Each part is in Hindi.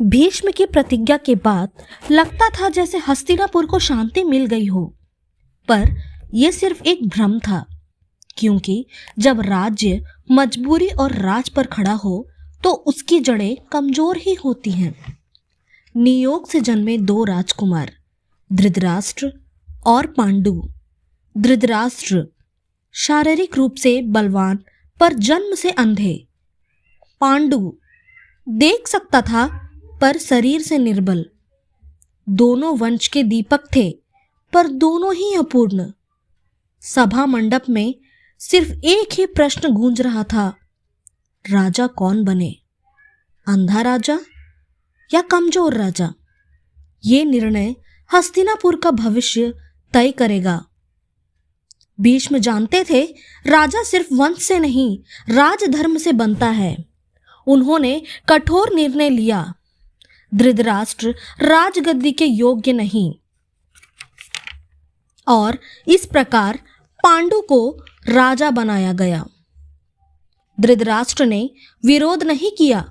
भीष्म की प्रतिज्ञा के बाद लगता था जैसे हस्तिनापुर को शांति मिल गई हो, पर यह सिर्फ एक भ्रम था, क्योंकि जब राज्य मजबूरी और राज पर खड़ा हो तो उसकी जड़ें कमजोर ही होती हैं। नियोग से जन्मे दो राजकुमार, धृतराष्ट्र और पांडु। धृतराष्ट्र शारीरिक रूप से बलवान पर जन्म से अंधे। पांडु देख सकता था पर शरीर से निर्बल। दोनों वंश के दीपक थे पर दोनों ही अपूर्ण। सभा मंडप में सिर्फ एक ही प्रश्न गूंज रहा था, राजा कौन बने, अंधा राजा या कमजोर राजा? ये निर्णय हस्तिनापुर का भविष्य तय करेगा। भीष्म जानते थे राजा सिर्फ वंश से नहीं, राजधर्म से बनता है। उन्होंने कठोर निर्णय लिया, धृतराष्ट्र राजगद्दी के योग्य नहीं। और इस प्रकार पांडु को राजा बनाया गया। धृतराष्ट्र ने विरोध नहीं किया,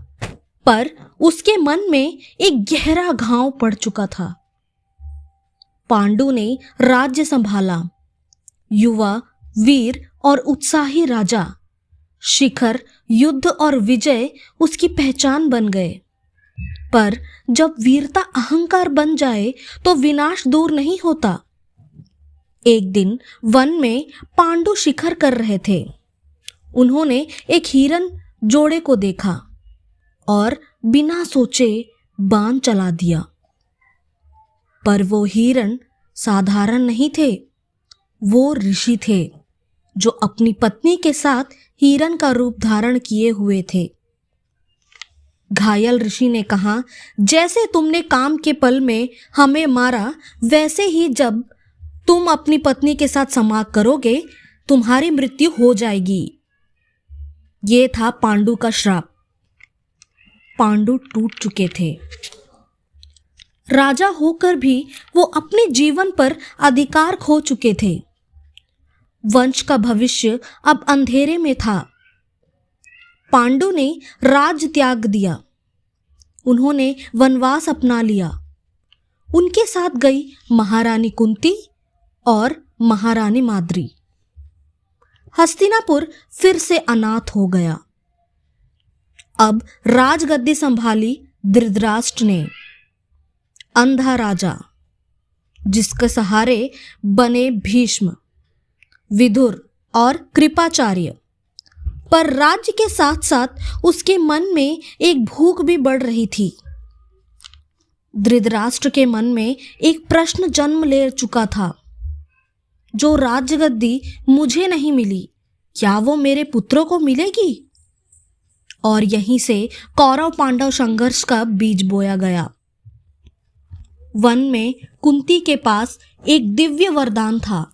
पर उसके मन में एक गहरा घाव पड़ चुका था। पांडु ने राज्य संभाला। युवा, वीर और उत्साही राजा। शिखर, युद्ध और विजय उसकी पहचान बन गए। पर जब वीरता अहंकार बन जाए तो विनाश दूर नहीं होता। एक दिन वन में पांडु शिखर कर रहे थे। उन्होंने एक हिरन जोड़े को देखा और बिना सोचे बाण चला दिया। पर वो हिरन साधारण नहीं थे, वो ऋषि थे जो अपनी पत्नी के साथ हिरन का रूप धारण किए हुए थे। घायल ऋषि ने कहा, जैसे तुमने काम के पल में हमें मारा, वैसे ही जब तुम अपनी पत्नी के साथ समाग करोगे तुम्हारी मृत्यु हो जाएगी। ये था पांडु का श्राप। पांडु टूट चुके थे। राजा होकर भी वो अपने जीवन पर अधिकार खो चुके थे। वंश का भविष्य अब अंधेरे में था। पांडु ने राज त्याग दिया। उन्होंने वनवास अपना लिया। उनके साथ गई महारानी कुंती और महारानी माद्री। हस्तिनापुर फिर से अनाथ हो गया। अब राजगद्दी संभाली धृतराष्ट्र ने। अंधा राजा, जिसके सहारे बने भीष्म, विदुर और कृपाचार्य। पर राज्य के साथ साथ उसके मन में एक भूख भी बढ़ रही थी। धृतराष्ट्र के मन में एक प्रश्न जन्म ले चुका था, जो राजगद्दी मुझे नहीं मिली, क्या वो मेरे पुत्रों को मिलेगी? और यहीं से कौरव पांडव संघर्ष का बीज बोया गया। वन में कुंती के पास एक दिव्य वरदान था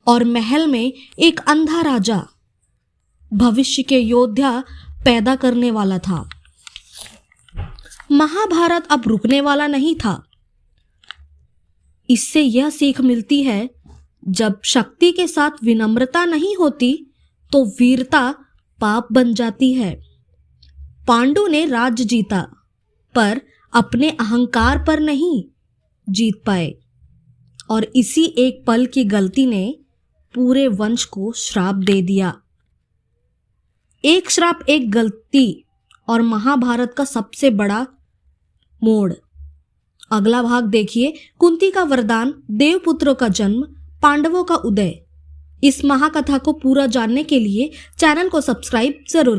और महल में एक अंधा राजा भविष्य के योद्धा पैदा करने वाला था। महाभारत अब रुकने वाला नहीं था। इससे यह सीख मिलती है, जब शक्ति के साथ विनम्रता नहीं होती तो वीरता पाप बन जाती है। पांडु ने राज्य जीता, पर अपने अहंकार पर नहीं जीत पाए। और इसी एक पल की गलती ने पूरे वंश को श्राप दे दिया। एक श्राप, एक गलती और महाभारत का सबसे बड़ा मोड़। अगला भाग देखिए, कुंती का वरदान, देवपुत्रों का जन्म, पांडवों का उदय। इस महाकथा को पूरा जानने के लिए चैनल को सब्सक्राइब जरूर